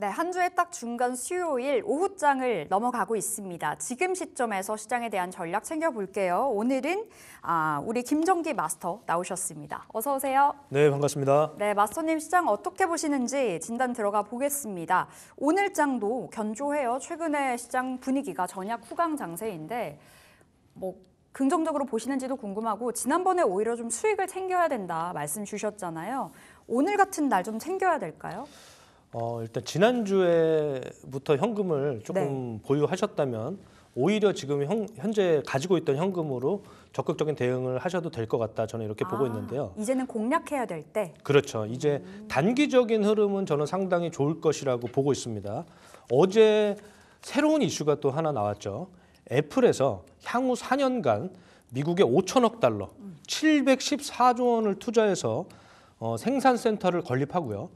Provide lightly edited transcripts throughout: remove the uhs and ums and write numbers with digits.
네, 한 주의 딱 중간 수요일 오후장을 넘어가고 있습니다. 지금 시점에서 시장에 대한 전략 챙겨볼게요. 오늘은 우리 김정기 마스터 나오셨습니다. 어서 오세요. 네, 반갑습니다. 네, 마스터님 시장 어떻게 보시는지 진단 들어가 보겠습니다. 오늘 장도 견조해요. 최근에 시장 분위기가 전약 후강 장세인데 긍정적으로 보시는지도 궁금하고 지난번에 오히려 좀 수익을 챙겨야 된다 말씀 주셨잖아요. 오늘 같은 날 좀 챙겨야 될까요? 일단 지난주에부터 현금을 조금 보유하셨다면 오히려 지금 현재 가지고 있던 현금으로 적극적인 대응을 하셔도 될 것 같다. 저는 이렇게 보고 있는데요. 이제는 공략해야 될 때. 그렇죠. 이제 단기적인 흐름은 저는 상당히 좋을 것이라고 보고 있습니다. 어제 새로운 이슈가 또 하나 나왔죠. 애플에서 향후 4년간 미국의 5천억 달러, 714조 원을 투자해서 생산센터를 건립하고요.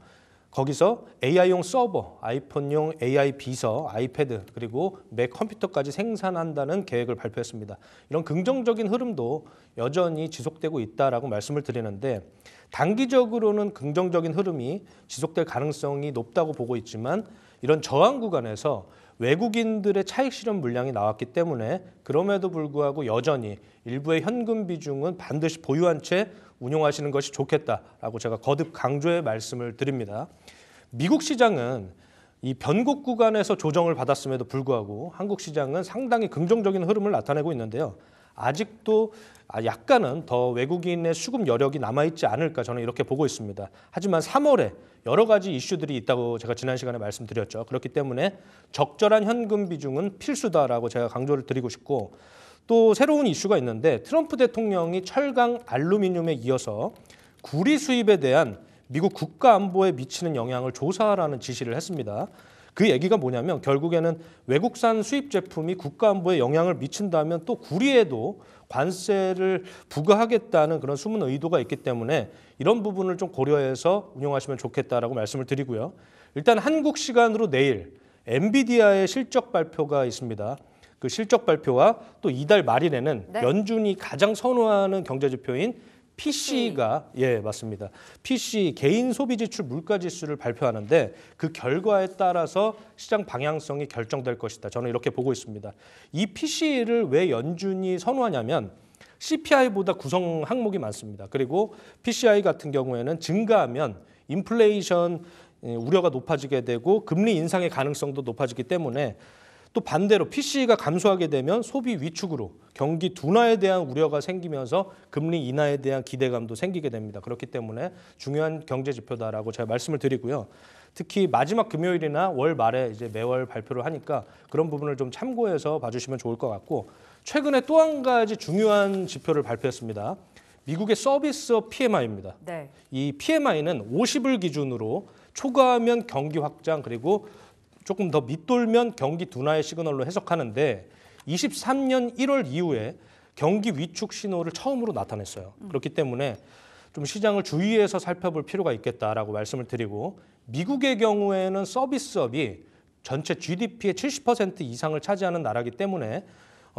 거기서 AI용 서버, 아이폰용 AI 비서, 아이패드, 그리고 맥 컴퓨터까지 생산한다는 계획을 발표했습니다. 이런 긍정적인 흐름도 여전히 지속되고 있다라고 말씀을 드리는데 단기적으로는 긍정적인 흐름이 지속될 가능성이 높다고 보고 있지만 이런 저항 구간에서 외국인들의 차익 실현 물량이 나왔기 때문에 그럼에도 불구하고 여전히 일부의 현금 비중은 반드시 보유한 채 운용하시는 것이 좋겠다라고 제가 거듭 강조해 말씀을 드립니다. 미국 시장은 이 변곡 구간에서 조정을 받았음에도 불구하고 한국 시장은 상당히 긍정적인 흐름을 나타내고 있는데요. 아직도 약간은 더 외국인의 수급 여력이 남아있지 않을까 저는 이렇게 보고 있습니다. 하지만 3월에 여러 가지 이슈들이 있다고 제가 지난 시간에 말씀드렸죠. 그렇기 때문에 적절한 현금 비중은 필수다라고 제가 강조를 드리고 싶고 또 새로운 이슈가 있는데 트럼프 대통령이 철강, 알루미늄에 이어서 구리 수입에 대한 미국 국가 안보에 미치는 영향을 조사하라는 지시를 했습니다. 그 얘기가 뭐냐면 결국에는 외국산 수입 제품이 국가 안보에 영향을 미친다면 또 구리에도 관세를 부과하겠다는 그런 숨은 의도가 있기 때문에 이런 부분을 좀 고려해서 운용하시면 좋겠다라고 말씀을 드리고요. 일단 한국 시간으로 내일 엔비디아의 실적 발표가 있습니다. 그 실적 발표와 또 이달 말일에는 연준이 가장 선호하는 경제 지표인 PC가 맞습니다. PC 개인 소비 지출 물가 지수를 발표하는데 그 결과에 따라서 시장 방향성이 결정될 것이다. 저는 이렇게 보고 있습니다. 이 PC를 왜 연준이 선호하냐면 CPI보다 구성 항목이 많습니다. 그리고 PCI 같은 경우에는 증가하면 인플레이션 우려가 높아지게 되고 금리 인상의 가능성도 높아지기 때문에 또 반대로 PC가 감소하게 되면 소비 위축으로 경기 둔화에 대한 우려가 생기면서 금리 인하에 대한 기대감도 생기게 됩니다. 그렇기 때문에 중요한 경제 지표다라고 제가 말씀을 드리고요. 특히 마지막 금요일이나 월 말에 이제 매월 발표를 하니까 그런 부분을 좀 참고해서 봐주시면 좋을 것 같고 최근에 또 한 가지 중요한 지표를 발표했습니다. 미국의 서비스업 PMI입니다. 이 PMI는 50을 기준으로 초과하면 경기 확장 그리고 조금 더 밑돌면 경기 둔화의 시그널로 해석하는데 23년 1월 이후에 경기 위축 신호를 처음으로 나타냈어요. 그렇기 때문에 좀 시장을 주의해서 살펴볼 필요가 있겠다라고 말씀을 드리고 미국의 경우에는 서비스업이 전체 GDP의 70% 이상을 차지하는 나라이기 때문에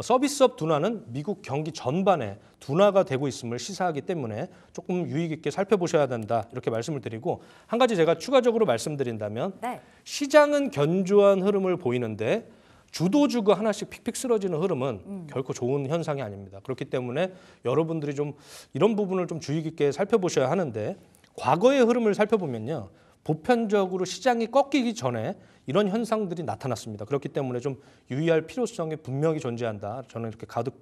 서비스업 둔화는 미국 경기 전반에 둔화가 되고 있음을 시사하기 때문에 조금 유의 깊게 살펴보셔야 된다 이렇게 말씀을 드리고 한 가지 제가 추가적으로 말씀드린다면 시장은 견조한 흐름을 보이는데 주도주가 하나씩 픽픽 쓰러지는 흐름은 결코 좋은 현상이 아닙니다. 그렇기 때문에 여러분들이 좀 이런 부분을 좀 주의 깊게 살펴보셔야 하는데 과거의 흐름을 살펴보면요. 보편적으로 시장이 꺾이기 전에 이런 현상들이 나타났습니다. 그렇기 때문에 좀 유의할 필요성이 분명히 존재한다. 저는 이렇게 가득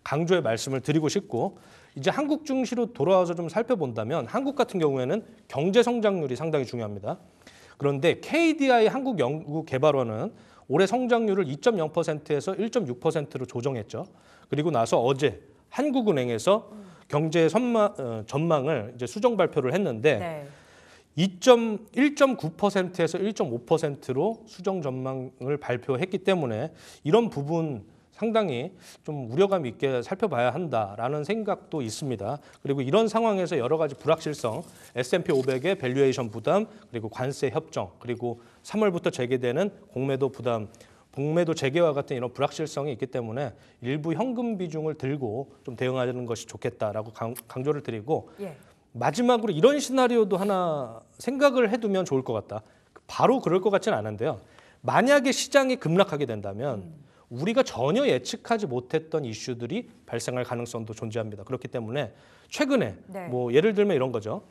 강조의 말씀을 드리고 싶고 이제 한국 증시로 돌아와서 좀 살펴본다면 한국 같은 경우에는 경제 성장률이 상당히 중요합니다. 그런데 KDI 한국연구개발원은 올해 성장률을 2.0%에서 1.6%로 조정했죠. 그리고 나서 어제 한국은행에서 경제 전망을 이제 수정 발표를 했는데 1.9%에서 1.5%로 수정 전망을 발표했기 때문에 이런 부분 상당히 좀 우려감 있게 살펴봐야 한다라는 생각도 있습니다. 그리고 이런 상황에서 여러 가지 불확실성, S&P 500의 밸류에이션 부담, 그리고 관세 협정, 그리고 3월부터 재개되는 공매도 부담, 공매도 재개와 같은 이런 불확실성이 있기 때문에 일부 현금 비중을 들고 좀 대응하는 것이 좋겠다라고 강조를 드리고 마지막으로 이런 시나리오도 하나 생각을 해두면 좋을 것 같다. 바로 그럴 것 같지는 않은데요. 만약에 시장이 급락하게 된다면 우리가 전혀 예측하지 못했던 이슈들이 발생할 가능성도 존재합니다. 그렇기 때문에 최근에 네. 뭐 예를 들면 이런 거죠.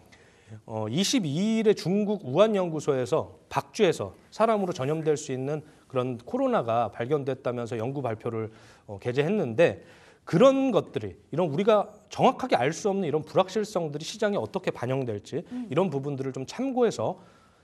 22일에 중국 우한 연구소에서 박쥐에서 사람으로 전염될 수 있는 그런 코로나가 발견됐다면서 연구 발표를 게재했는데 그런 것들이 이런 우리가 정확하게 알 수 없는 이런 불확실성들이 시장에 어떻게 반영될지 이런 부분들을 좀 참고해서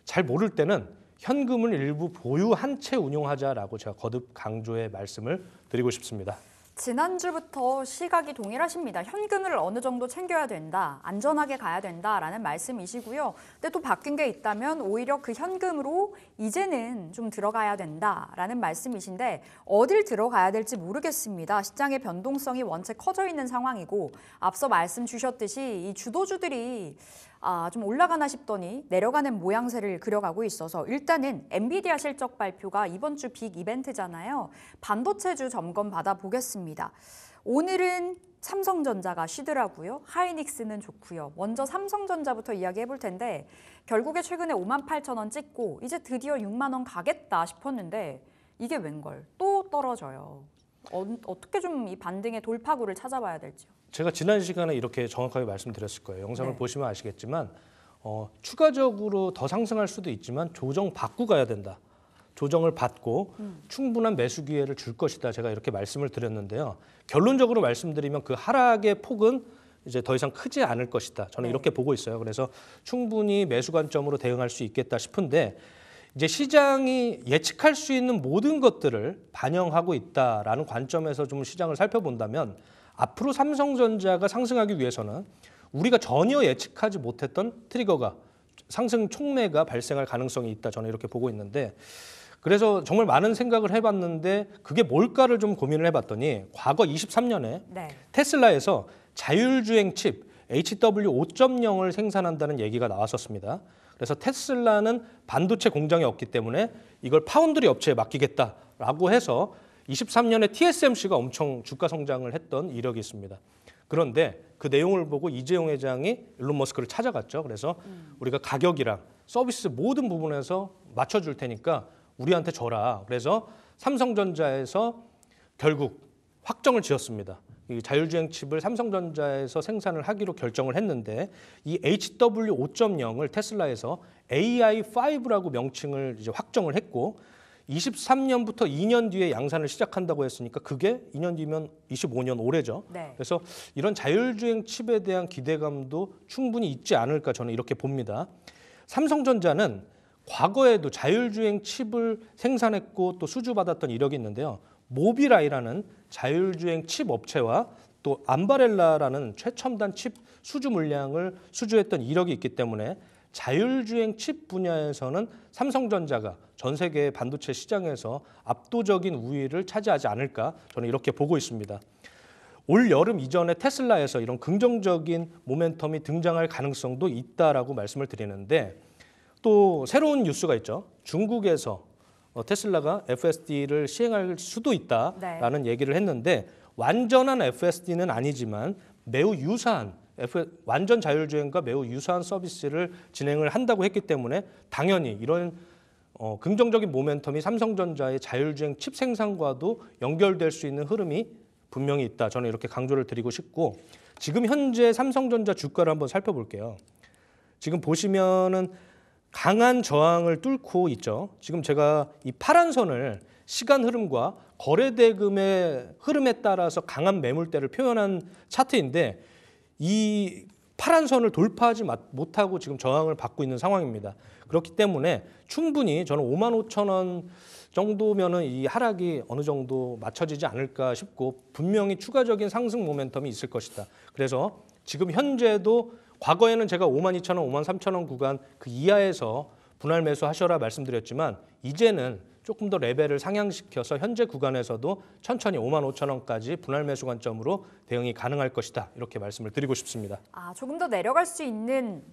잘 모를 때는 현금을 일부 보유한 채 운용하자라고 제가 거듭 강조의 말씀을 드리고 싶습니다. 지난주부터 시각이 동일하십니다. 현금을 어느 정도 챙겨야 된다, 안전하게 가야 된다라는 말씀이시고요. 근데 또 바뀐 게 있다면 오히려 그 현금으로 이제는 좀 들어가야 된다라는 말씀이신데 어딜 들어가야 될지 모르겠습니다. 시장의 변동성이 원체 커져 있는 상황이고 앞서 말씀 주셨듯이 이 주도주들이 좀 올라가나 싶더니 내려가는 모양새를 그려가고 있어서 일단은 엔비디아 실적 발표가 이번 주 빅 이벤트잖아요. 반도체주 점검 받아보겠습니다. 오늘은 삼성전자가 쉬더라고요. 하이닉스는 좋고요. 먼저 삼성전자부터 이야기해 볼 텐데 결국에 최근에 58,000원 찍고 이제 드디어 6만 원 가겠다 싶었는데 이게 웬걸 또 떨어져요. 어떻게 좀 이 반등의 돌파구를 찾아봐야 될지요. 제가 지난 시간에 이렇게 정확하게 말씀드렸을 거예요. 영상을 네. 보시면 아시겠지만 추가적으로 더 상승할 수도 있지만 조정 받고 가야 된다. 조정을 받고 충분한 매수 기회를 줄 것이다. 제가 이렇게 말씀을 드렸는데요. 결론적으로 말씀드리면 그 하락의 폭은 이제 더 이상 크지 않을 것이다. 저는 네. 이렇게 보고 있어요. 그래서 충분히 매수 관점으로 대응할 수 있겠다 싶은데 이제 시장이 예측할 수 있는 모든 것들을 반영하고 있다라는 관점에서 좀 시장을 살펴본다면 앞으로 삼성전자가 상승하기 위해서는 우리가 전혀 예측하지 못했던 트리거가 상승 촉매가 발생할 가능성이 있다. 저는 이렇게 보고 있는데 그래서 정말 많은 생각을 해봤는데 그게 뭘까를 좀 고민을 해봤더니 과거 23년에 네. 테슬라에서 자율주행 칩 HW 5.0을 생산한다는 얘기가 나왔었습니다. 그래서 테슬라는 반도체 공장이 없기 때문에 이걸 파운드리 업체에 맡기겠다라고 해서 23년에 TSMC가 엄청 주가 성장을 했던 이력이 있습니다. 그런데 그 내용을 보고 이재용 회장이 일론 머스크를 찾아갔죠. 그래서 우리가 가격이랑 서비스 모든 부분에서 맞춰줄 테니까 우리한테 줘라. 그래서 삼성전자에서 결국 확정을 지었습니다. 이 자율주행 칩을 삼성전자에서 생산을 하기로 결정을 했는데 이 HW 5.0을 테슬라에서 AI5라고 명칭을 이제 확정을 했고 23년부터 2년 뒤에 양산을 시작한다고 했으니까 그게 2년 뒤면 25년 올해죠. 네. 그래서 이런 자율주행 칩에 대한 기대감도 충분히 있지 않을까 저는 이렇게 봅니다. 삼성전자는 과거에도 자율주행 칩을 생산했고 또 수주받았던 이력이 있는데요. 모비라이라는 자율주행 칩 업체와 또 암바렐라라는 최첨단 칩 수주 물량을 수주했던 이력이 있기 때문에 자율주행 칩 분야에서는 삼성전자가 전 세계 반도체 시장에서 압도적인 우위를 차지하지 않을까 저는 이렇게 보고 있습니다. 올 여름 이전에 테슬라에서 이런 긍정적인 모멘텀이 등장할 가능성도 있다라고 말씀을 드리는데 또 새로운 뉴스가 있죠. 중국에서 테슬라가 FSD를 시행할 수도 있다라는 얘기를 했는데 완전한 FSD는 아니지만 매우 유사한 완전 자율주행과 매우 유사한 서비스를 진행을 한다고 했기 때문에 당연히 이런 긍정적인 모멘텀이 삼성전자의 자율주행 칩 생산과도 연결될 수 있는 흐름이 분명히 있다. 저는 이렇게 강조를 드리고 싶고 지금 현재 삼성전자 주가를 한번 살펴볼게요. 지금 보시면은 강한 저항을 뚫고 있죠. 지금 제가 이 파란 선을 시간 흐름과 거래 대금의 흐름에 따라서 강한 매물대를 표현한 차트인데 이 파란 선을 돌파하지 못하고 지금 저항을 받고 있는 상황입니다. 그렇기 때문에 충분히 저는 55,000원 정도면은 이 하락이 어느 정도 맞춰지지 않을까 싶고 분명히 추가적인 상승 모멘텀이 있을 것이다. 그래서 지금 현재도 과거에는 제가 52,000원, 53,000원 구간 그 이하에서 분할 매수하셔라 말씀드렸지만 이제는 조금 더 레벨을 상향시켜서 현재 구간에서도 천천히 55,000원까지 분할 매수 관점으로 대응이 가능할 것이다. 이렇게 말씀을 드리고 싶습니다. 조금 더 내려갈 수 있는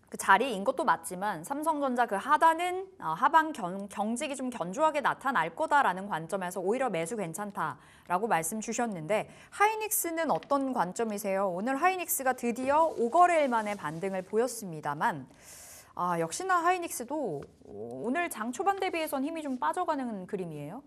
그 자리인 것도 맞지만 삼성전자 그 하단은 하방 경직이 좀 견조하게 나타날 거다라는 관점에서 오히려 매수 괜찮다라고 말씀 주셨는데 하이닉스는 어떤 관점이세요? 오늘 하이닉스가 드디어 5거래일 만에 반등을 보였습니다만 역시나 하이닉스도 오늘 장 초반 대비해선 힘이 좀 빠져가는 그림이에요.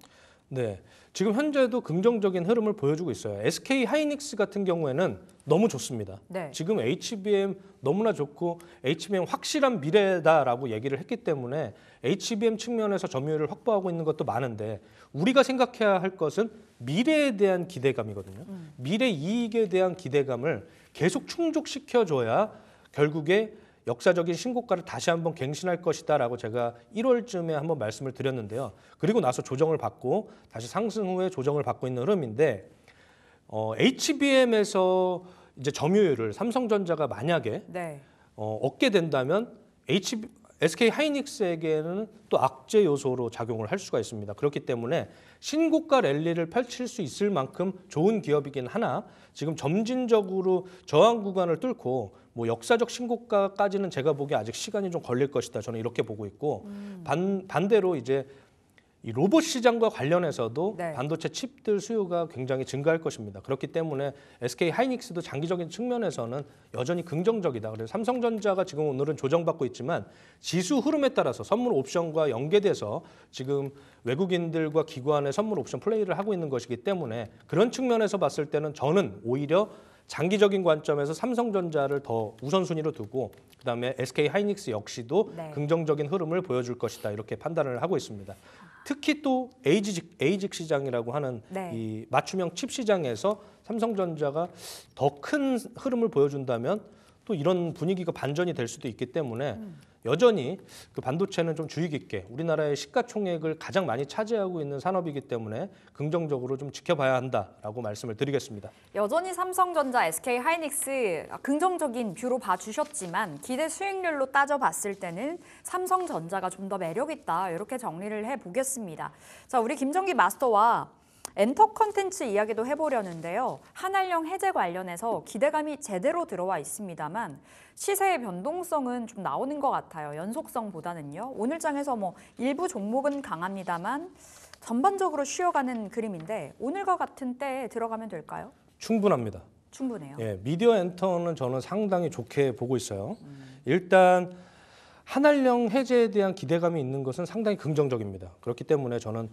네, 지금 현재도 긍정적인 흐름을 보여주고 있어요. SK 하이닉스 같은 경우에는 너무 좋습니다. 네. 지금 HBM 너무나 좋고 HBM 확실한 미래다라고 얘기를 했기 때문에 HBM 측면에서 점유율을 확보하고 있는 것도 많은데 우리가 생각해야 할 것은 미래에 대한 기대감이거든요. 미래 이익에 대한 기대감을 계속 충족시켜줘야 결국에 역사적인 신고가를 다시 한번 갱신할 것이다라고 제가 1월쯤에 한번 말씀을 드렸는데요. 그리고 나서 조정을 받고 다시 상승 후에 조정을 받고 있는 흐름인데 HBM에서 이제 점유율을 삼성전자가 만약에 네. 얻게 된다면 SK 하이닉스에게는 또 악재 요소로 작용을 할 수가 있습니다. 그렇기 때문에 신고가 랠리를 펼칠 수 있을 만큼 좋은 기업이긴 하나 지금 점진적으로 저항 구간을 뚫고 뭐 역사적 신고가까지는 제가 보기에 아직 시간이 좀 걸릴 것이다. 저는 이렇게 보고 있고 반대로 이제 이 로봇 시장과 관련해서도 네. 반도체 칩들 수요가 굉장히 증가할 것입니다. 그렇기 때문에 SK 하이닉스도 장기적인 측면에서는 여전히 긍정적이다. 그래서 삼성전자가 지금 오늘은 조정받고 있지만 지수 흐름에 따라서 선물 옵션과 연계돼서 지금 외국인들과 기관의 선물 옵션 플레이를 하고 있는 것이기 때문에 그런 측면에서 봤을 때는 저는 오히려 장기적인 관점에서 삼성전자를 더 우선순위로 두고 그다음에 SK 하이닉스 역시도 네. 긍정적인 흐름을 보여줄 것이다. 이렇게 판단을 하고 있습니다. 특히 또 에이직 시장이라고 하는 네. 이 맞춤형 칩 시장에서 삼성전자가 더 큰 흐름을 보여준다면 또 이런 분위기가 반전이 될 수도 있기 때문에 여전히 그 반도체는 좀 주의 깊게 우리나라의 시가총액을 가장 많이 차지하고 있는 산업이기 때문에 긍정적으로 좀 지켜봐야 한다라고 말씀을 드리겠습니다. 여전히 삼성전자, SK 하이닉스 긍정적인 뷰로 봐주셨지만 기대 수익률로 따져봤을 때는 삼성전자가 좀 더 매력 있다 이렇게 정리를 해보겠습니다. 자, 우리 김정기 마스터와 엔터 컨텐츠 이야기도 해보려는데요. 한알령 해제 관련해서 기대감이 제대로 들어와 있습니다만 시세의 변동성은 좀 나오는 것 같아요. 연속성보다는요. 오늘 장에서 뭐 일부 종목은 강합니다만 전반적으로 쉬어가는 그림인데 오늘과 같은 때에 들어가면 될까요? 충분합니다. 충분해요. 예, 미디어 엔터는 저는 상당히 좋게 보고 있어요. 일단 한알령 해제에 대한 기대감이 있는 것은 상당히 긍정적입니다. 그렇기 때문에 저는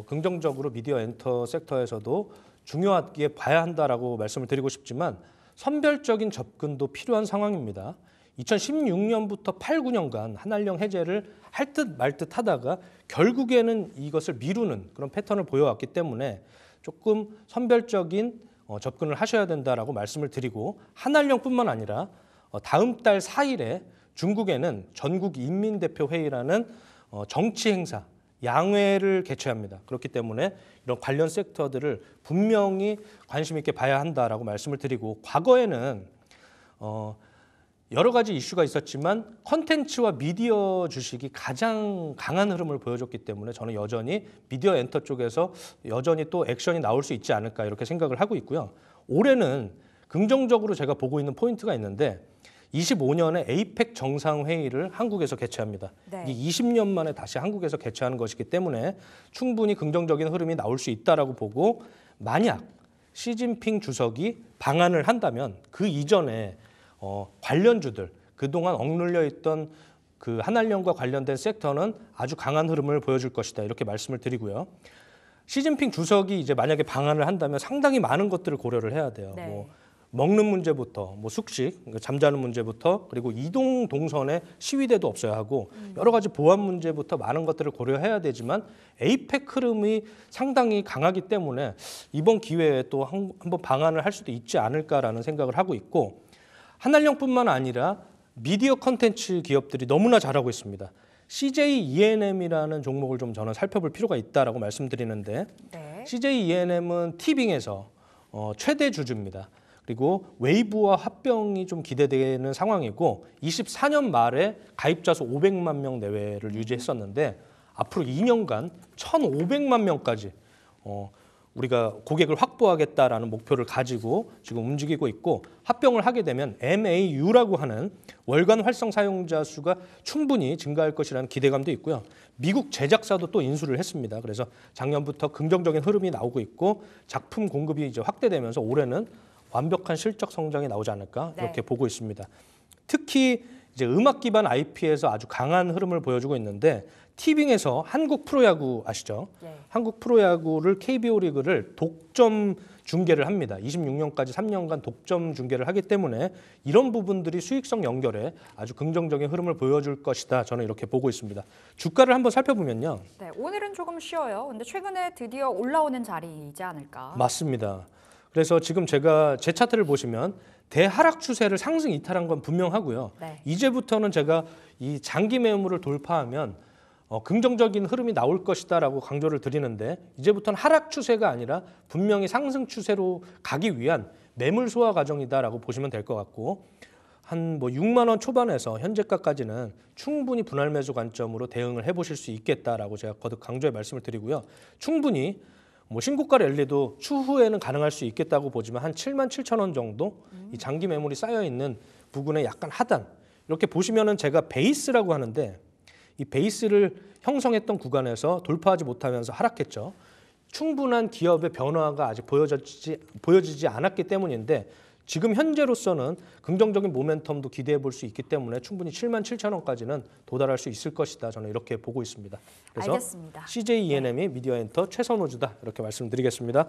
긍정적으로 미디어 엔터 섹터에서도 중요하게 봐야 한다라고 말씀을 드리고 싶지만 선별적인 접근도 필요한 상황입니다. 2016년부터 8, 9년간 한알령 해제를 할 듯 말 듯 하다가 결국에는 이것을 미루는 그런 패턴을 보여왔기 때문에 조금 선별적인 접근을 하셔야 된다라고 말씀을 드리고 한알령뿐만 아니라 다음 달 4일에 중국에는 전국인민대표회의라는 정치 행사, 양회를 개최합니다. 그렇기 때문에 이런 관련 섹터들을 분명히 관심 있게 봐야 한다라고 말씀을 드리고 과거에는 여러 가지 이슈가 있었지만 컨텐츠와 미디어 주식이 가장 강한 흐름을 보여줬기 때문에 저는 여전히 미디어 엔터 쪽에서 여전히 또 액션이 나올 수 있지 않을까 이렇게 생각을 하고 있고요. 올해는 긍정적으로 제가 보고 있는 포인트가 있는데 25년에 에이펙 정상회의를 한국에서 개최합니다. 네. 이게 20년 만에 다시 한국에서 개최하는 것이기 때문에 충분히 긍정적인 흐름이 나올 수 있다라고 보고 만약 시진핑 주석이 방한을 한다면 그 이전에 관련주들 그동안 억눌려 있던 그 한알령과 관련된 섹터는 아주 강한 흐름을 보여줄 것이다 이렇게 말씀을 드리고요. 시진핑 주석이 이제 만약에 방한을 한다면 상당히 많은 것들을 고려를 해야 돼요. 네. 뭐 먹는 문제부터 뭐 숙식, 잠자는 문제부터 그리고 이동 동선에 시위대도 없어야 하고 여러 가지 보안 문제부터 많은 것들을 고려해야 되지만 에이펙 흐름이 상당히 강하기 때문에 이번 기회에 또 한번 방한을 할 수도 있지 않을까라는 생각을 하고 있고 한알령뿐만 아니라 미디어 컨텐츠 기업들이 너무나 잘하고 있습니다. CJ ENM이라는 종목을 좀 저는 살펴볼 필요가 있다라고 말씀드리는데 네. CJ ENM은 티빙에서 최대 주주입니다. 그리고 웨이브와 합병이 좀 기대되는 상황이고 24년 말에 가입자 수 500만 명 내외를 유지했었는데 앞으로 2년간 1,500만 명까지 우리가 고객을 확보하겠다라는 목표를 가지고 지금 움직이고 있고 합병을 하게 되면 MAU라고 하는 월간 활성 사용자 수가 충분히 증가할 것이라는 기대감도 있고요. 미국 제작사도 또 인수를 했습니다. 그래서 작년부터 긍정적인 흐름이 나오고 있고 작품 공급이 이제 확대되면서 올해는 완벽한 실적 성장이 나오지 않을까 이렇게 보고 있습니다. 특히 이제 음악 기반 IP에서 아주 강한 흐름을 보여주고 있는데 티빙에서 한국 프로야구 아시죠? 네. 한국 프로야구를 KBO 리그를 독점 중계를 합니다. 26년까지 3년간 독점 중계를 하기 때문에 이런 부분들이 수익성 연결에 아주 긍정적인 흐름을 보여줄 것이다. 저는 이렇게 보고 있습니다. 주가를 한번 살펴보면요. 네, 오늘은 조금 쉬어요. 근데 최근에 드디어 올라오는 자리이지 않을까? 맞습니다. 그래서 지금 제가 제 차트를 보시면 대하락 추세를 상승 이탈한 건 분명하고요. 네. 이제부터는 제가 이 장기 매물을 돌파하면 긍정적인 흐름이 나올 것이다라고 강조를 드리는데 이제부터는 하락 추세가 아니라 분명히 상승 추세로 가기 위한 매물 소화 과정이다라고 보시면 될 것 같고 한 뭐 6만 원 초반에서 현재가까지는 충분히 분할 매수 관점으로 대응을 해보실 수 있겠다라고 제가 거듭 강조의 말씀을 드리고요. 충분히 뭐 신고가 랠리도 추후에는 가능할 수 있겠다고 보지만 한 7만 7천 원 정도 이 장기 매물이 쌓여 있는 부분에 약간 하단 이렇게 보시면은 제가 베이스라고 하는데 이 베이스를 형성했던 구간에서 돌파하지 못하면서 하락했죠. 충분한 기업의 변화가 아직 보여지지 않았기 때문인데 지금 현재로서는 긍정적인 모멘텀도 기대해 볼 수 있기 때문에 충분히 7만 7천 원까지는 도달할 수 있을 것이다. 저는 이렇게 보고 있습니다. 그래서 알겠습니다. CJ E&M이 미디어엔터 최선호주다 이렇게 말씀드리겠습니다.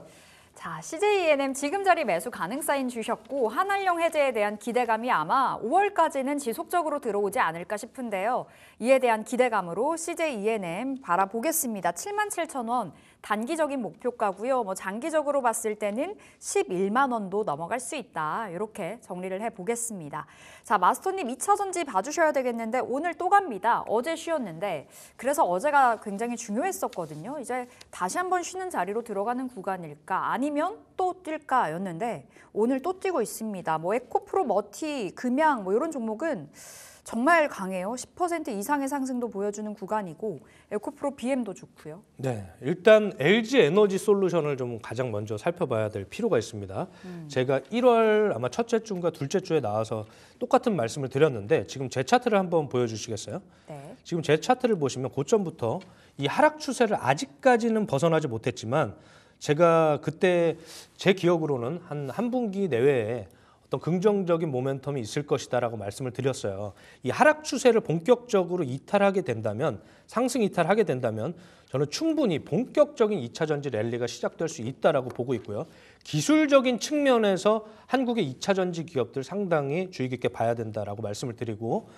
자, CJ E&M 지금 자리 매수 가능 사인 주셨고 한한령 해제에 대한 기대감이 아마 5월까지는 지속적으로 들어오지 않을까 싶은데요. 이에 대한 기대감으로 CJ E&M 바라보겠습니다. 77,000원 단기적인 목표가고요. 뭐 장기적으로 봤을 때는 11만 원도 넘어갈 수 있다. 이렇게 정리를 해보겠습니다. 자, 마스터님 2차 전지 봐주셔야 되겠는데 오늘 또 갑니다. 어제 쉬었는데 그래서 어제가 굉장히 중요했었거든요. 이제 다시 한번 쉬는 자리로 들어가는 구간일까 아니면 또 뛸까였는데 오늘 또 뛰고 있습니다. 뭐 에코프로, 머티, 금양 뭐 이런 종목은 정말 강해요. 10% 이상의 상승도 보여주는 구간이고 에코프로 BM도 좋고요. 네, 일단 LG 에너지 솔루션을 좀 가장 먼저 살펴봐야 될 필요가 있습니다. 제가 1월 아마 첫째 주인가 둘째 주에 나와서 똑같은 말씀을 드렸는데 지금 제 차트를 한번 보여주시겠어요? 네. 지금 제 차트를 보시면 고점부터 이 하락 추세를 아직까지는 벗어나지 못했지만 제가 그때 제 기억으로는 한 분기 내외에 어떤 긍정적인 모멘텀이 있을 것이다라고 말씀을 드렸어요. 이 하락 추세를 본격적으로 이탈하게 된다면 상승 이탈하게 된다면 저는 충분히 본격적인 2차 전지 랠리가 시작될 수 있다라고 보고 있고요. 기술적인 측면에서 한국의 2차 전지 기업들 상당히 주의 깊게 봐야 된다라고 말씀을 드리고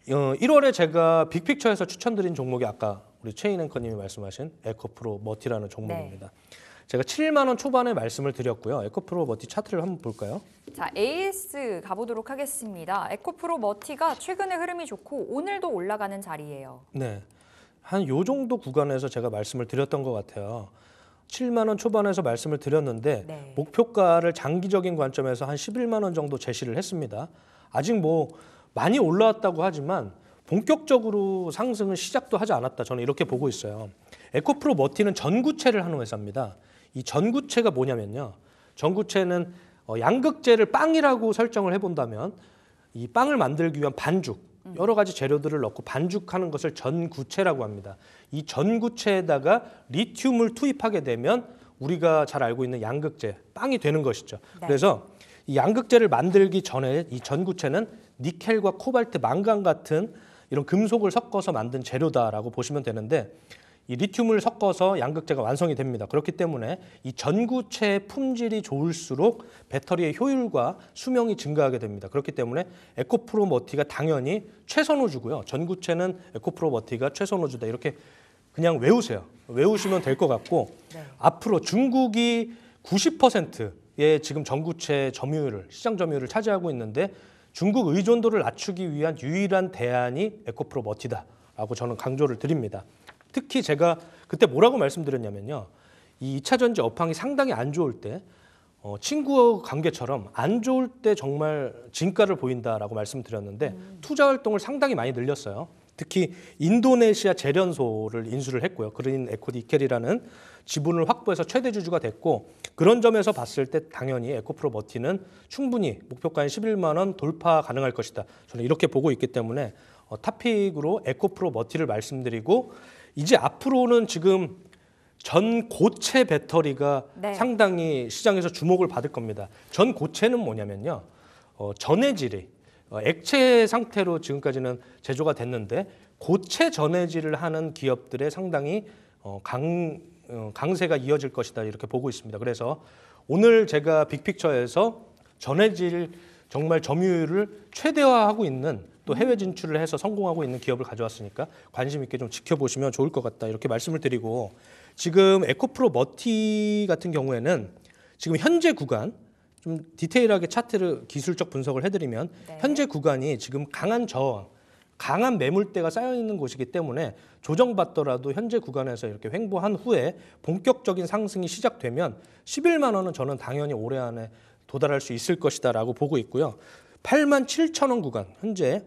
1월에 제가 빅픽처에서 추천드린 종목이 아까 우리 최인 앵커님이 말씀하신 에코프로 머티라는 종목입니다. 네. 제가 7만 원 초반에 말씀을 드렸고요. 에코프로 머티 차트를 한번 볼까요? 자, AS 가보도록 하겠습니다. 에코프로 머티가 최근에 흐름이 좋고 오늘도 올라가는 자리예요. 네, 한 요 정도 구간에서 제가 말씀을 드렸던 것 같아요. 7만 원 초반에서 말씀을 드렸는데 네. 목표가를 장기적인 관점에서 한 11만 원 정도 제시를 했습니다. 아직 뭐 많이 올라왔다고 하지만 본격적으로 상승은 시작도 하지 않았다. 저는 이렇게 보고 있어요. 에코프로 머티는 전구체를 하는 회사입니다. 이 전구체가 뭐냐면요. 전구체는 양극재를 빵이라고 설정을 해본다면 이 빵을 만들기 위한 반죽, 여러 가지 재료들을 넣고 반죽하는 것을 전구체라고 합니다. 이 전구체에다가 리튬을 투입하게 되면 우리가 잘 알고 있는 양극재, 빵이 되는 것이죠. 네. 그래서 이 양극재를 만들기 전에 이 전구체는 니켈과 코발트, 망간 같은 이런 금속을 섞어서 만든 재료다라고 보시면 되는데 이 리튬을 섞어서 양극재가 완성이 됩니다. 그렇기 때문에 이 전구체의 품질이 좋을수록 배터리의 효율과 수명이 증가하게 됩니다. 그렇기 때문에 에코프로 머티가 당연히 최선호주고요. 전구체는 에코프로 머티가 최선호주다. 이렇게 그냥 외우세요. 외우시면 될 것 같고 네. 앞으로 중국이 90%의 지금 전구체 점유율을 시장 점유율을 차지하고 있는데 중국 의존도를 낮추기 위한 유일한 대안이 에코프로 머티다라고 저는 강조를 드립니다. 특히 제가 그때 뭐라고 말씀드렸냐면요. 이 2차 전지 업황이 상당히 안 좋을 때 친구 관계처럼 안 좋을 때 정말 진가를 보인다라고 말씀드렸는데 투자 활동을 상당히 많이 늘렸어요. 특히 인도네시아 재련소를 인수를 했고요. 그린 에코 니켈이라는 지분을 확보해서 최대 주주가 됐고 그런 점에서 봤을 때 당연히 에코프로 머티는 충분히 목표가인 11만 원 돌파 가능할 것이다. 저는 이렇게 보고 있기 때문에 탑픽으로 에코프로 머티를 말씀드리고 이제 앞으로는 지금 전고체 배터리가 네. 상당히 시장에서 주목을 받을 겁니다. 전고체는 뭐냐면요. 전해질이 액체 상태로 지금까지는 제조가 됐는데 고체 전해질을 하는 기업들의 상당히 강세가 이어질 것이다 이렇게 보고 있습니다. 그래서 오늘 제가 빅픽처에서 전해질 정말 점유율을 최대화하고 있는 또 해외 진출을 해서 성공하고 있는 기업을 가져왔으니까 관심 있게 좀 지켜보시면 좋을 것 같다 이렇게 말씀을 드리고, 지금 에코프로 머티 같은 경우에는 지금 현재 구간 좀 디테일하게 차트를 기술적 분석을 해드리면 네. 현재 구간이 지금 강한 저항, 강한 매물대가 쌓여 있는 곳이기 때문에 조정받더라도 현재 구간에서 이렇게 횡보한 후에 본격적인 상승이 시작되면 11만 원은 저는 당연히 올해 안에 도달할 수 있을 것이다라고 보고 있고요. 87,000원 구간 현재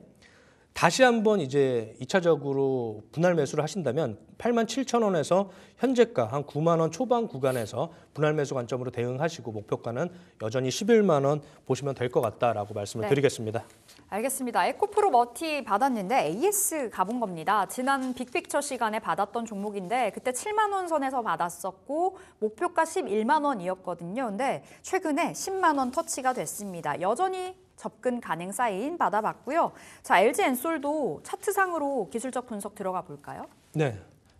다시 한번 이제 2차적으로 분할 매수를 하신다면 87,000원에서 현재가 한 9만 원 초반 구간에서 분할 매수 관점으로 대응하시고 목표가는 여전히 11만 원 보시면 될 것 같다라고 말씀을 네. 드리겠습니다. 알겠습니다. 에코프로 머티 받았는데 AS 가본 겁니다. 지난 빅픽처 시간에 받았던 종목인데 그때 7만 원 선에서 받았었고 목표가 11만 원이었거든요. 근데 최근에 10만 원 터치가 됐습니다. 여전히 접근 가능 사인 받아봤고요. 자, LG엔솔도 차트상으로 기술적 분석 들어가 볼까요? 네.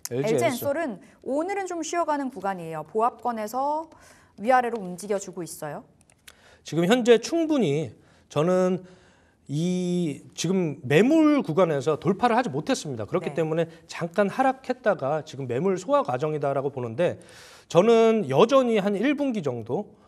LG엔솔은 오늘은 좀 쉬어가는 구간이에요. 보합권에서 위아래로 움직여주고 있어요. 지금 현재 충분히 저는 이 지금 매물 구간에서 돌파를 하지 못했습니다. 그렇기 네. 때문에 잠깐 하락했다가 지금 매물 소화 과정이다라고 보는데, 저는 여전히 한 1분기 정도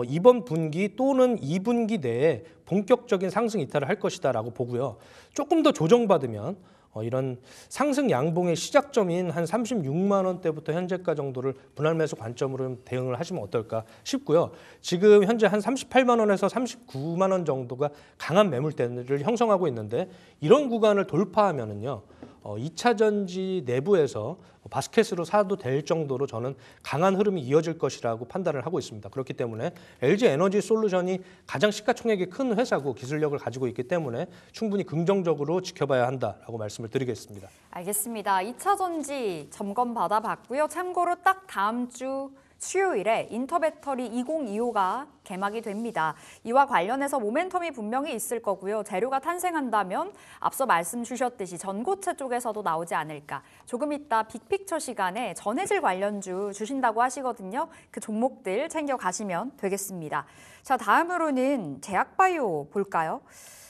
이번 분기 또는 2분기 내에 본격적인 상승 이탈을 할 것이다라고 보고요. 조금 더 조정받으면 이런 상승 양봉의 시작점인 한 36만 원대부터 현재가 정도를 분할 매수 관점으로 대응을 하시면 어떨까 싶고요. 지금 현재 한 38만 원에서 39만 원 정도가 강한 매물대를 형성하고 있는데, 이런 구간을 돌파하면은요. 2차 전지 내부에서 바스켓으로 사도 될 정도로 저는 강한 흐름이 이어질 것이라고 판단을 하고 있습니다. 그렇기 때문에 LG 에너지 솔루션이 가장 시가총액이 큰 회사고 기술력을 가지고 있기 때문에 충분히 긍정적으로 지켜봐야 한다라고 말씀을 드리겠습니다. 알겠습니다. 2차 전지 점검 받아봤고요. 참고로 딱 다음 주 수요일에 인터배터리 2025가 개막이 됩니다. 이와 관련해서 모멘텀이 분명히 있을 거고요. 재료가 탄생한다면 앞서 말씀 주셨듯이 전고체 쪽에서도 나오지 않을까. 조금 이따 빅픽처 시간에 전해질 관련주 주신다고 하시거든요. 그 종목들 챙겨가시면 되겠습니다. 자, 다음으로는 제약바이오 볼까요?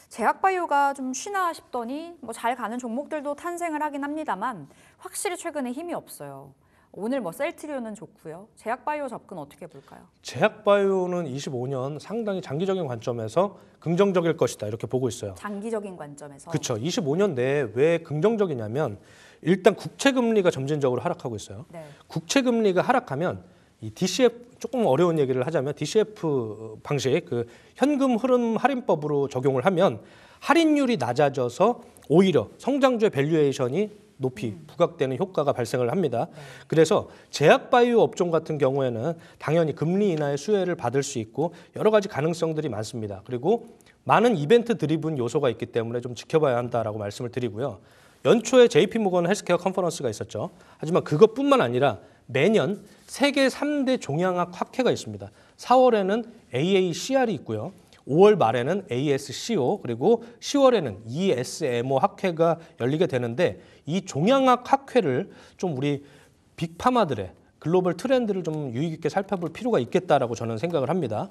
제약바이오가 좀 쉬나 싶더니 뭐 잘 가는 종목들도 탄생을 하긴 합니다만 확실히 최근에 힘이 없어요. 오늘 뭐 셀트리온은 좋고요. 제약바이오 접근 어떻게 볼까요? 제약바이오는 25년 상당히 장기적인 관점에서 긍정적일 것이다 이렇게 보고 있어요. 장기적인 관점에서. 그렇죠. 25년 내에 왜 긍정적이냐면 일단 국채 금리가 점진적으로 하락하고 있어요. 네. 국채 금리가 하락하면 이 DCF, 조금 어려운 얘기를 하자면 DCF 방식, 그 현금 흐름 할인법으로 적용을 하면 할인율이 낮아져서 오히려 성장주의 밸류에이션이 높이 부각되는 효과가 발생을 합니다. 그래서 제약바이오 업종 같은 경우에는 당연히 금리 인하의 수혜를 받을 수 있고 여러 가지 가능성들이 많습니다. 그리고 많은 이벤트 드리븐 요소가 있기 때문에 좀 지켜봐야 한다라고 말씀을 드리고요. 연초에 JP모건 헬스케어 컨퍼런스가 있었죠. 하지만 그것뿐만 아니라 매년 세계 3대 종양학 학회가 있습니다. 4월에는 AACR이 있고요. 5월 말에는 ASCO, 그리고 10월에는 ESMO 학회가 열리게 되는데, 이 종양학 학회를 좀 우리 빅파마들의 글로벌 트렌드를 좀 유의 깊게 살펴볼 필요가 있겠다라고 저는 생각을 합니다.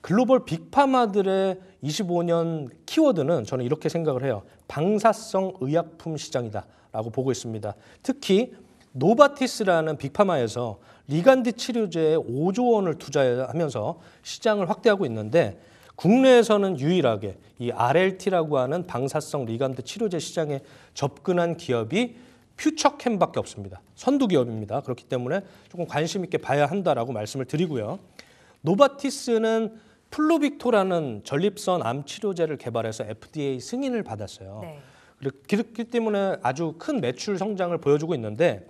글로벌 빅파마들의 25년 키워드는 저는 이렇게 생각을 해요. 방사성 의약품 시장이다라고 보고 있습니다. 특히 노바티스라는 빅파마에서 리간드 치료제에 5조 원을 투자하면서 시장을 확대하고 있는데, 국내에서는 유일하게 이 RLT라고 하는 방사성 리간드 치료제 시장에 접근한 기업이 퓨처캠밖에 없습니다. 선두 기업입니다. 그렇기 때문에 조금 관심 있게 봐야 한다라고 말씀을 드리고요. 노바티스는 플루빅토라는 전립선 암 치료제를 개발해서 FDA 승인을 받았어요. 네. 그렇기 때문에 아주 큰 매출 성장을 보여주고 있는데,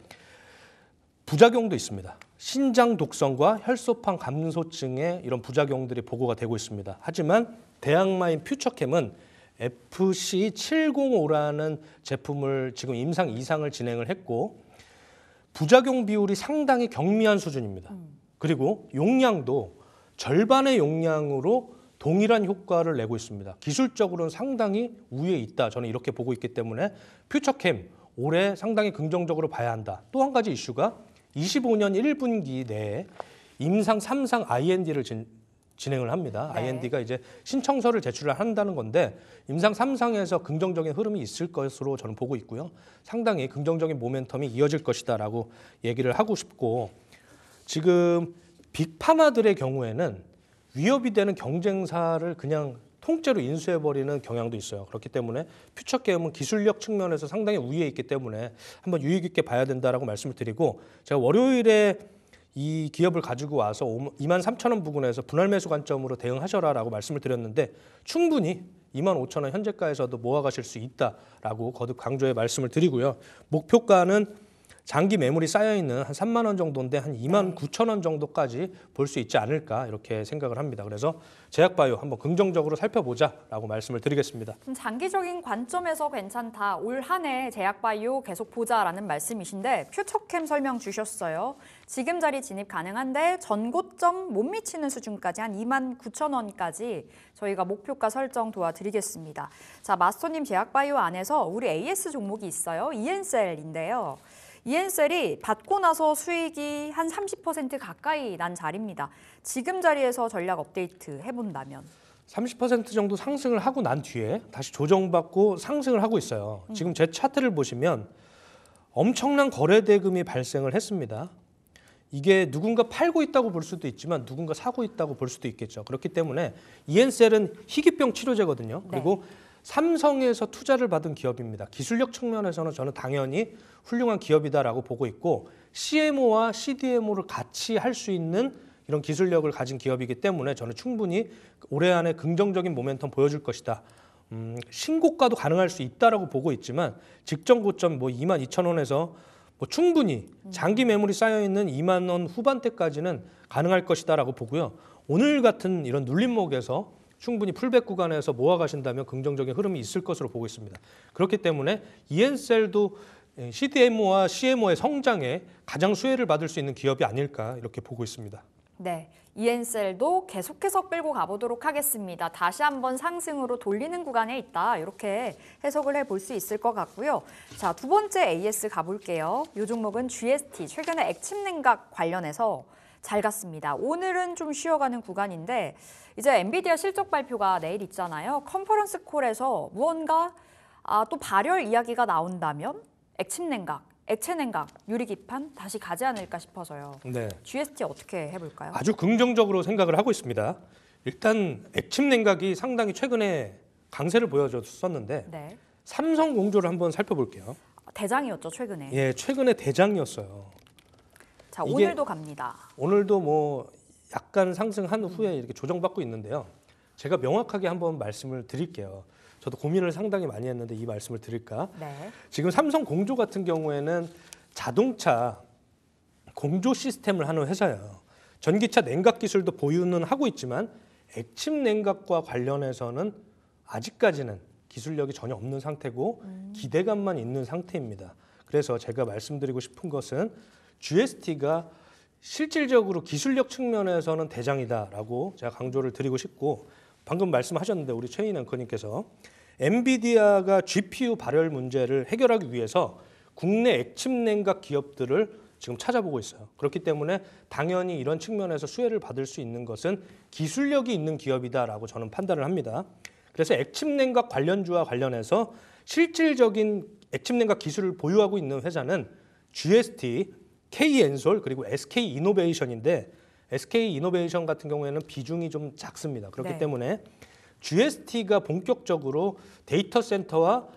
부작용도 있습니다. 신장 독성과 혈소판 감소증의 이런 부작용들이 보고가 되고 있습니다. 하지만 대학마인 퓨처캠은 FC705라는 제품을 지금 임상 2상을 진행을 했고, 부작용 비율이 상당히 경미한 수준입니다. 그리고 용량도 절반의 용량으로 동일한 효과를 내고 있습니다. 기술적으로는 상당히 우위에 있다. 저는 이렇게 보고 있기 때문에 퓨처캠 올해 상당히 긍정적으로 봐야 한다. 또 한 가지 이슈가 25년 1분기 내에 임상 3상 IND를 진행을 합니다. 네. IND가 이제 신청서를 제출을 한다는 건데 임상 3상에서 긍정적인 흐름이 있을 것으로 저는 보고 있고요. 상당히 긍정적인 모멘텀이 이어질 것이다라고 얘기를 하고 싶고 지금 빅파마들의 경우에는 위협이 되는 경쟁사를 그냥 통째로 인수해버리는 경향도 있어요. 그렇기 때문에 퓨처게임은 기술력 측면에서 상당히 우위에 있기 때문에 한번 유의 깊게 봐야 된다라고 말씀을 드리고 제가 월요일에 이 기업을 가지고 와서 23,000원 부근에서 분할 매수 관점으로 대응하셔라라고 말씀을 드렸는데 충분히 25,000원 현재가에서도 모아가실 수 있다라고 거듭 강조해 말씀을 드리고요. 목표가는 장기 매물이 쌓여있는 한 3만 원 정도인데 한 29,000원 정도까지 볼 수 있지 않을까 이렇게 생각을 합니다. 그래서 제약바이오 한번 긍정적으로 살펴보자라고 말씀을 드리겠습니다. 좀 장기적인 관점에서 괜찮다. 올 한 해 제약바이오 계속 보자라는 말씀이신데 퓨처캠 설명 주셨어요. 지금 자리 진입 가능한데 전고점 못 미치는 수준까지 한 29,000원까지 저희가 목표가 설정 도와드리겠습니다. 자, 마스터님 제약바이오 안에서 우리 AS 종목이 있어요. 이엔셀인데요. 이엔셀이 받고 나서 수익이 한 30% 가까이 난 자리입니다. 지금 자리에서 전략 업데이트 해본다면? 30% 정도 상승을 하고 난 뒤에 다시 조정받고 상승을 하고 있어요. 지금 제 차트를 보시면 엄청난 거래 대금이 발생을 했습니다. 이게 누군가 팔고 있다고 볼 수도 있지만 누군가 사고 있다고 볼 수도 있겠죠. 그렇기 때문에 이엔셀은 희귀병 치료제거든요. 그리고 삼성에서 투자를 받은 기업입니다. 기술력 측면에서는 저는 당연히 훌륭한 기업이다라고 보고 있고 CMO와 CDMO를 같이 할 수 있는 이런 기술력을 가진 기업이기 때문에 저는 충분히 올해 안에 긍정적인 모멘텀 보여줄 것이다. 신고가도 가능할 수 있다라고 보고 있지만 직전 고점 22,000원에서 충분히 장기 매물이 쌓여 있는 2만 원 후반대까지는 가능할 것이다라고 보고요. 오늘 같은 이런 눌림목에서 충분히 풀백 구간에서 모아가신다면 긍정적인 흐름이 있을 것으로 보고 있습니다. 그렇기 때문에 이엔셀도 CDMO와 CMO의 성장에 가장 수혜를 받을 수 있는 기업이 아닐까 이렇게 보고 있습니다. 네, 이엔셀도 계속해서 끌고 가보도록 하겠습니다. 다시 한번 상승으로 돌리는 구간에 있다. 이렇게 해석을 해볼 수 있을 것 같고요. 자, 두 번째 AS 가볼게요. 이 종목은 GST, 최근에 액침 냉각 관련해서 잘 갔습니다. 오늘은 좀 쉬어가는 구간인데 이제 엔비디아 실적 발표가 내일 있잖아요. 컨퍼런스 콜에서 무언가 또 발열 이야기가 나온다면 액침 냉각, 액체 냉각, 유리기판 다시 가지 않을까 싶어서요. 네. GST 어떻게 해볼까요? 아주 긍정적으로 생각을 하고 있습니다. 일단 액침 냉각이 상당히 최근에 강세를 보여줬었는데 네. 삼성 공조를 한번 살펴볼게요. 대장이었죠, 최근에. 예, 최근에 대장이었어요. 자, 이게 오늘도 갑니다. 오늘도 약간 상승한 후에 이렇게 조정받고 있는데요. 제가 명확하게 한번 말씀을 드릴게요. 저도 고민을 상당히 많이 했는데 이 말씀을 드릴까? 네. 지금 삼성 공조 같은 경우에는 자동차 공조 시스템을 하는 회사예요. 전기차 냉각 기술도 보유는 하고 있지만 액침 냉각과 관련해서는 아직까지는 기술력이 전혀 없는 상태고 기대감만 있는 상태입니다. 그래서 제가 말씀드리고 싶은 것은 GST가 실질적으로 기술력 측면에서는 대장이다라고 제가 강조를 드리고 싶고 방금 말씀하셨는데 우리 최인 앵커님께서 엔비디아가 GPU 발열 문제를 해결하기 위해서 국내 액침 냉각 기업들을 지금 찾아보고 있어요. 그렇기 때문에 당연히 이런 측면에서 수혜를 받을 수 있는 것은 기술력이 있는 기업이다라고 저는 판단을 합니다. 그래서 액침 냉각 관련주와 관련해서 실질적인 액침 냉각 기술을 보유하고 있는 회사는 GST, K엔솔 그리고 SK이노베이션인데 SK이노베이션 같은 경우에는 비중이 좀 작습니다. 그렇기 네. 때문에 GST가 본격적으로 데이터 센터와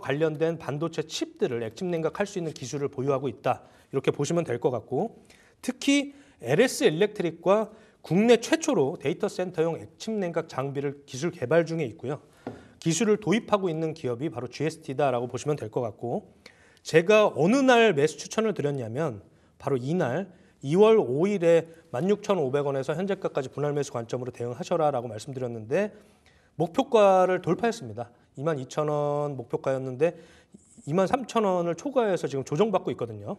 관련된 반도체 칩들을 액침 냉각할 수 있는 기술을 보유하고 있다. 이렇게 보시면 될 것 같고 특히 LS 일렉트릭과 국내 최초로 데이터 센터용 액침 냉각 장비를 기술 개발 중에 있고요. 기술을 도입하고 있는 기업이 바로 GST다라고 보시면 될 것 같고 제가 어느 날 매수 추천을 드렸냐면 바로 이날 2월 5일에 16,500원에서 현재가까지 분할 매수 관점으로 대응하셔라라고 말씀드렸는데 목표가를 돌파했습니다. 22,000원 목표가였는데 23,000원을 초과해서 지금 조정받고 있거든요.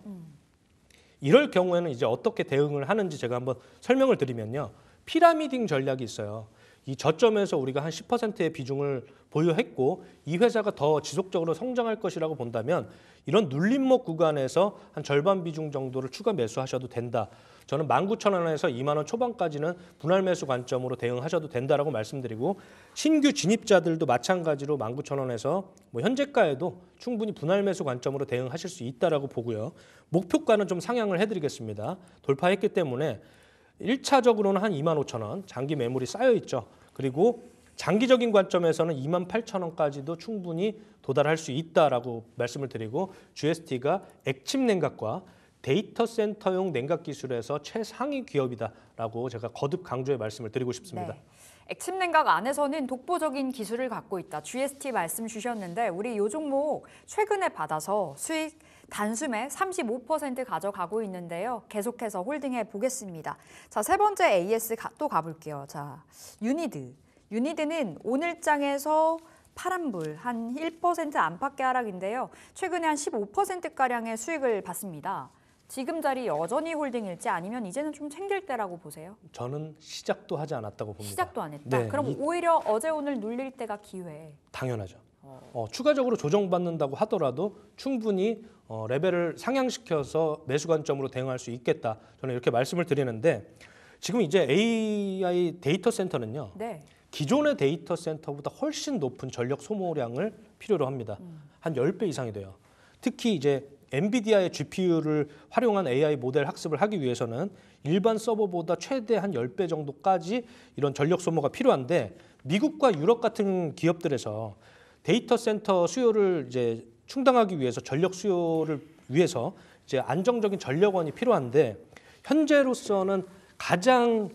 이럴 경우에는 이제 어떻게 대응을 하는지 제가 한번 설명을 드리면요. 피라미딩 전략이 있어요. 이 저점에서 우리가 한 10%의 비중을 보유했고 이 회사가 더 지속적으로 성장할 것이라고 본다면 이런 눌림목 구간에서 한 절반 비중 정도를 추가 매수하셔도 된다. 저는 19,000원에서 2만 원 초반까지는 분할 매수 관점으로 대응하셔도 된다라고 말씀드리고 신규 진입자들도 마찬가지로 19,000원에서 뭐 현재가에도 충분히 분할 매수 관점으로 대응하실 수 있다라고 보고요. 목표가는 좀 상향을 해드리겠습니다. 돌파했기 때문에 1차적으로는 한 25,000원 장기 매물이 쌓여 있죠. 그리고 장기적인 관점에서는 28,000원까지도 충분히 도달할 수 있다라고 말씀을 드리고 GST가 액침 냉각과 데이터 센터용 냉각 기술에서 최상위 기업이다라고 제가 거듭 강조의 말씀을 드리고 싶습니다. 네. 액침 냉각 안에서는 독보적인 기술을 갖고 있다. GST 말씀 주셨는데 우리 이 종목 최근에 받아서 수익 단숨에 35% 가져가고 있는데요. 계속해서 홀딩해 보겠습니다. 자, 세 번째 AS 또 가볼게요. 자, 유니드는 오늘 장에서 파란불 한 1% 안팎의 하락인데요. 최근에 한 15%가량의 수익을 봤습니다. 지금 자리 여전히 홀딩일지 아니면 이제는 좀 챙길 때라고 보세요? 저는 시작도 하지 않았다고 봅니다. 시작도 안 했다. 네, 그럼 오히려 어제 오늘 눌릴 때가 기회. 당연하죠. 추가적으로 조정받는다고 하더라도 충분히 레벨을 상향시켜서 매수 관점으로 대응할 수 있겠다. 저는 이렇게 말씀을 드리는데 지금 이제 AI 데이터 센터는요. 네. 기존의 데이터 센터보다 훨씬 높은 전력 소모량을 필요로 합니다. 한 10배 이상이 돼요. 특히 이제 엔비디아의 GPU를 활용한 AI 모델 학습을 하기 위해서는 일반 서버보다 최대 한 10배 정도까지 이런 전력 소모가 필요한데 미국과 유럽 같은 기업들에서 데이터 센터 수요를 이제 충당하기 위해서 전력 수요를 위해서 이제 안정적인 전력원이 필요한데 현재로서는 가장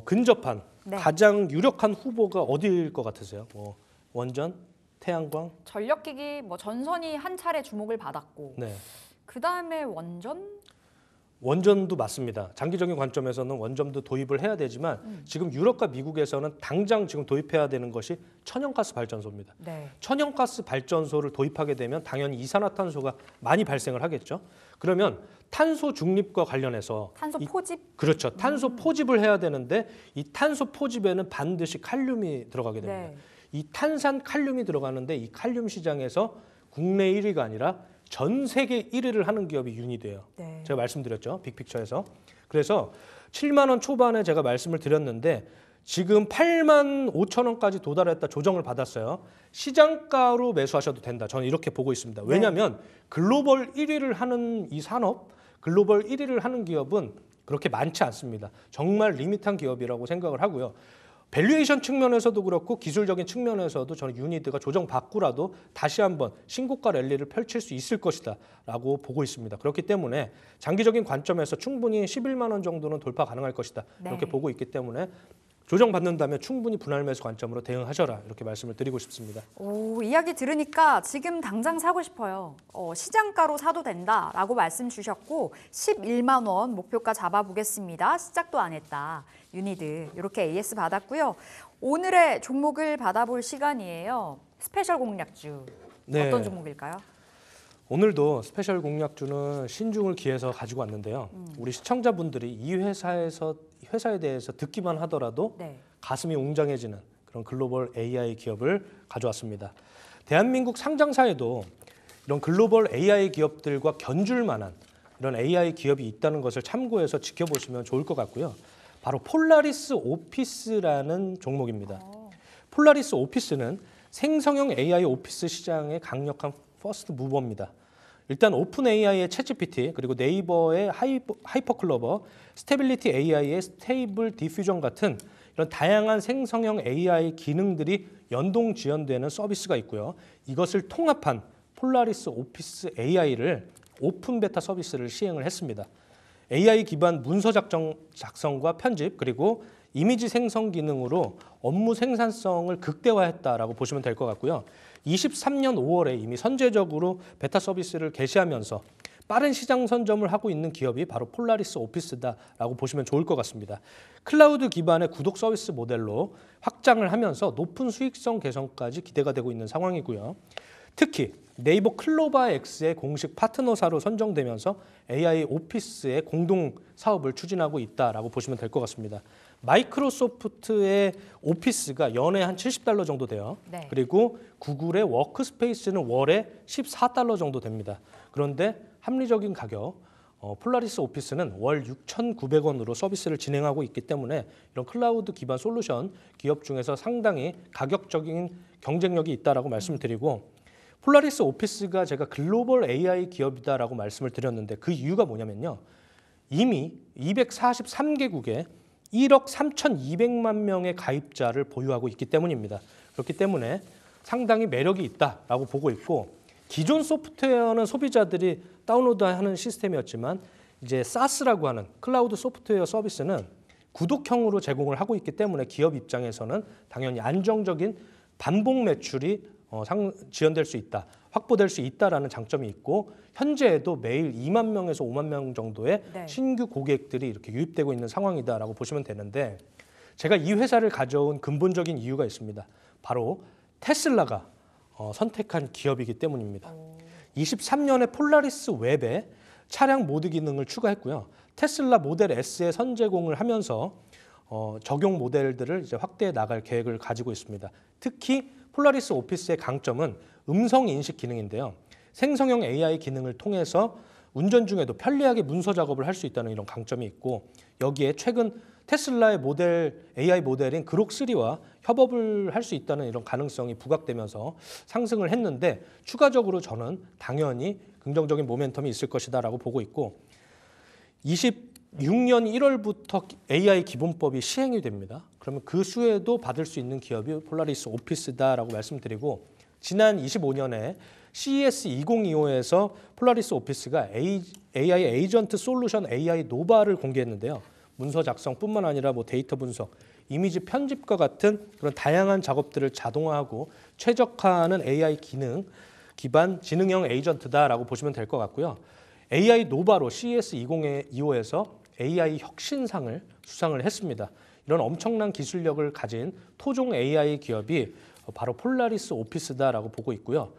근접한 네. 가장 유력한 후보가 어디일 것 같으세요? 원전, 태양광? 전력기기 뭐 전선이 한 차례 주목을 받았고 네. 그다음에 원전? 원전도 맞습니다. 장기적인 관점에서는 원전도 도입을 해야 되지만 지금 유럽과 미국에서는 당장 지금 도입해야 되는 것이 천연가스 발전소입니다. 네. 천연가스 발전소를 도입하게 되면 당연히 이산화탄소가 많이 발생을 하겠죠. 그러면 탄소 중립과 관련해서 탄소 포집? 그렇죠. 탄소 포집을 해야 되는데 이 탄소 포집에는 반드시 칼륨이 들어가게 됩니다. 네. 이 탄산 칼륨이 들어가는데 이 칼륨 시장에서 국내 1위가 아니라 전 세계 1위를 하는 기업이 유니드예요. 네. 제가 말씀드렸죠. 빅픽처에서. 그래서 7만 원 초반에 제가 말씀을 드렸는데 지금 8만 5천 원까지 도달했다 조정을 받았어요. 시장가로 매수하셔도 된다. 저는 이렇게 보고 있습니다. 왜냐하면 글로벌 1위를 하는 이 산업, 글로벌 1위를 하는 기업은 그렇게 많지 않습니다. 정말 리밋한 기업이라고 생각을 하고요. 밸류에이션 측면에서도 그렇고 기술적인 측면에서도 저는 유니드가 조정받고라도 다시 한번 신고가 랠리를 펼칠 수 있을 것이다 라고 보고 있습니다. 그렇기 때문에 장기적인 관점에서 충분히 11만 원 정도는 돌파 가능할 것이다 이렇게 보고 있기 때문에 조정받는다면 충분히 분할 매수 관점으로 대응하셔라 이렇게 말씀을 드리고 싶습니다. 오, 이야기 들으니까 지금 당장 사고 싶어요. 시장가로 사도 된다라고 말씀 주셨고 11만 원 목표가 잡아보겠습니다. 시작도 안 했다. 유니드 이렇게 AS 받았고요. 오늘의 종목을 받아볼 시간이에요. 스페셜 공략주 네. 어떤 종목일까요? 오늘도 스페셜 공략주는 신중을 기해서 가지고 왔는데요. 우리 시청자분들이 이 회사에 대해서 듣기만 하더라도 네. 가슴이 웅장해지는 그런 글로벌 AI 기업을 가져왔습니다. 대한민국 상장사에도 이런 글로벌 AI 기업들과 견줄 만한 이런 AI 기업이 있다는 것을 참고해서 지켜보시면 좋을 것 같고요. 바로 폴라리스 오피스라는 종목입니다. 폴라리스 오피스는 생성형 AI 오피스 시장의 강력한 퍼스트 무버입니다. 일단 오픈 AI의 챗GPT 그리고 네이버의 하이퍼클로버, 스테빌리티 AI의 스테이블 디퓨전 같은 이런 다양한 생성형 AI 기능들이 연동 지원되는 서비스가 있고요. 이것을 통합한 폴라리스 오피스 AI를 오픈 베타 서비스를 시행을 했습니다. AI 기반 문서 작성과 편집 그리고 이미지 생성 기능으로 업무 생산성을 극대화했다라고 보시면 될 것 같고요. 23년 5월에 이미 선제적으로 베타 서비스를 개시하면서 빠른 시장 선점을 하고 있는 기업이 바로 폴라리스 오피스다라고 보시면 좋을 것 같습니다. 클라우드 기반의 구독 서비스 모델로 확장을 하면서 높은 수익성 개선까지 기대가 되고 있는 상황이고요. 특히 네이버 클로바X의 공식 파트너사로 선정되면서 AI 오피스의 공동 사업을 추진하고 있다라고 보시면 될 것 같습니다. 마이크로소프트의 오피스가 연에 한 $70 정도 돼요. 네. 그리고 구글의 워크스페이스는 월에 $14 정도 됩니다. 그런데 합리적인 가격, 폴라리스 오피스는 월 6,900원으로 서비스를 진행하고 있기 때문에 이런 클라우드 기반 솔루션 기업 중에서 상당히 가격적인 경쟁력이 있다라고 말씀드리고, 폴라리스 오피스가 제가 글로벌 AI 기업이다라고 말씀을 드렸는데 그 이유가 뭐냐면요. 이미 243개국에 1억 3,200만 명의 가입자를 보유하고 있기 때문입니다. 그렇기 때문에 상당히 매력이 있다라고 보고 있고, 기존 소프트웨어는 소비자들이 다운로드하는 시스템이었지만 이제 SaaS라고 하는 클라우드 소프트웨어 서비스는 구독형으로 제공을 하고 있기 때문에 기업 입장에서는 당연히 안정적인 반복 매출이 지연될 수 있다, 확보될 수 있다라는 장점이 있고, 현재에도 매일 2만 명에서 5만 명 정도의 네. 신규 고객들이 이렇게 유입되고 있는 상황이다라고 보시면 되는데, 제가 이 회사를 가져온 근본적인 이유가 있습니다. 바로 테슬라가 선택한 기업이기 때문입니다. 23년에 폴라리스 웹에 차량 모드 기능을 추가했고요. 테슬라 모델 S에 선제공을 하면서 적용 모델들을 이제 확대해 나갈 계획을 가지고 있습니다. 특히 폴라리스 오피스의 강점은 음성 인식 기능인데요. 생성형 AI 기능을 통해서 운전 중에도 편리하게 문서 작업을 할 수 있다는 이런 강점이 있고, 여기에 최근 테슬라의 AI 모델인 그록3와 협업을 할 수 있다는 이런 가능성이 부각되면서 상승을 했는데, 추가적으로 저는 당연히 긍정적인 모멘텀이 있을 것이다라고 보고 있고, 26년 1월부터 AI 기본법이 시행이 됩니다. 그러면 그 수혜도 받을 수 있는 기업이 폴라리스 오피스다라고 말씀드리고, 지난 25년에 CES 2025에서 폴라리스 오피스가 AI 에이전트 솔루션 AI 노바를 공개했는데요. 문서 작성뿐만 아니라 데이터 분석, 이미지 편집과 같은 그런 다양한 작업들을 자동화하고 최적화하는 AI 기능 기반 지능형 에이전트다라고 보시면 될 것 같고요. AI 노바로 CES 2025에서 AI 혁신상을 수상을 했습니다. 이런 엄청난 기술력을 가진 토종 AI 기업이 바로 폴라리스 오피스다라고 보고 있고요.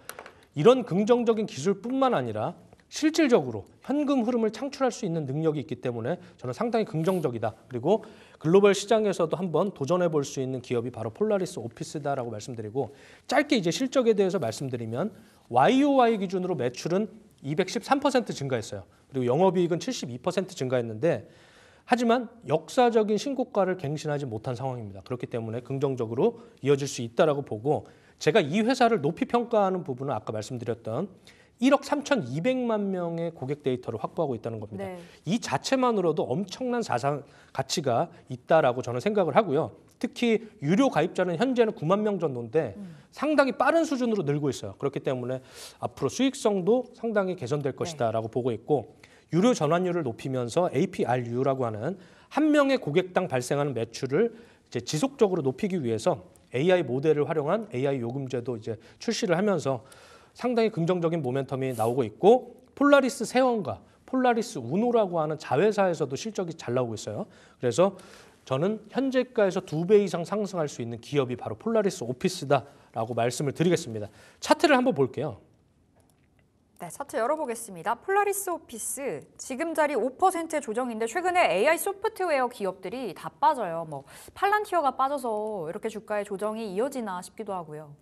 이런 긍정적인 기술뿐만 아니라 실질적으로 현금 흐름을 창출할 수 있는 능력이 있기 때문에 저는 상당히 긍정적이다. 그리고 글로벌 시장에서도 한번 도전해 볼 수 있는 기업이 바로 폴라리스 오피스다라고 말씀드리고, 짧게 이제 실적에 대해서 말씀드리면 YOY 기준으로 매출은 213% 증가했어요. 그리고 영업이익은 72% 증가했는데, 하지만 역사적인 신고가를 갱신하지 못한 상황입니다. 그렇기 때문에 긍정적으로 이어질 수 있다라고 보고, 제가 이 회사를 높이 평가하는 부분은 아까 말씀드렸던 1억 3,200만 명의 고객 데이터를 확보하고 있다는 겁니다. 네. 이 자체만으로도 엄청난 자산 가치가 있다라고 저는 생각을 하고요. 특히 유료 가입자는 현재는 9만 명 정도인데 상당히 빠른 수준으로 늘고 있어요. 그렇기 때문에 앞으로 수익성도 상당히 개선될 것이다라고 보고 있고, 유료 전환율을 높이면서 APRU라고 하는 한 명의 고객당 발생하는 매출을 이제 지속적으로 높이기 위해서 AI 모델을 활용한 AI 요금제도 이제 출시를 하면서 상당히 긍정적인 모멘텀이 나오고 있고, 폴라리스 세원과 폴라리스 우노라고 하는 자회사에서도 실적이 잘 나오고 있어요. 그래서 저는 현재가에서 2배 이상 상승할 수 있는 기업이 바로 폴라리스 오피스다라고 말씀을 드리겠습니다. 차트를 한번 볼게요. 네, 차트 열어보겠습니다. 폴라리스 오피스 지금 자리 5%의 조정인데 최근에 AI 소프트웨어 기업들이 다 빠져요. 팔란티어가 빠져서 이렇게 주가의 조정이 이어지나 싶기도 하고요.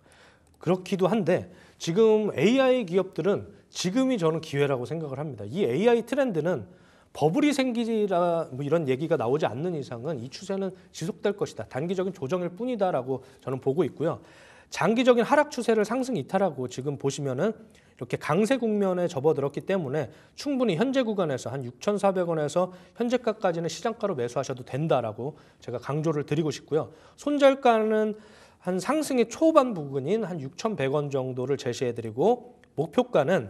그렇기도 한데 지금 AI 기업들은 지금이 저는 기회라고 생각을 합니다. 이 AI 트렌드는 버블이 생기라 이런 얘기가 나오지 않는 이상은 이 추세는 지속될 것이다. 단기적인 조정일 뿐이다라고 저는 보고 있고요. 장기적인 하락 추세를 상승 이탈하고 지금 보시면은 이렇게 강세 국면에 접어들었기 때문에 충분히 현재 구간에서 한 6,400원에서 현재가까지는 시장가로 매수하셔도 된다라고 제가 강조를 드리고 싶고요. 손절가는 한 상승의 초반 부근인 한 6,100원 정도를 제시해드리고, 목표가는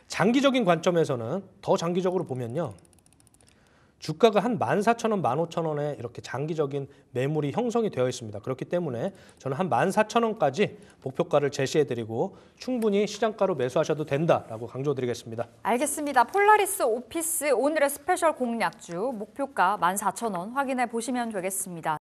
장기적인 관점에서는 더 장기적으로 보면요. 주가가 한 14,000원, 15,000원에 이렇게 장기적인 매물이 형성이 되어 있습니다. 그렇기 때문에 저는 한 14,000원까지 목표가를 제시해드리고 충분히 시장가로 매수하셔도 된다라고 강조드리겠습니다. 알겠습니다. 폴라리스 오피스 오늘의 스페셜 공략주 목표가 14,000원 확인해 보시면 되겠습니다.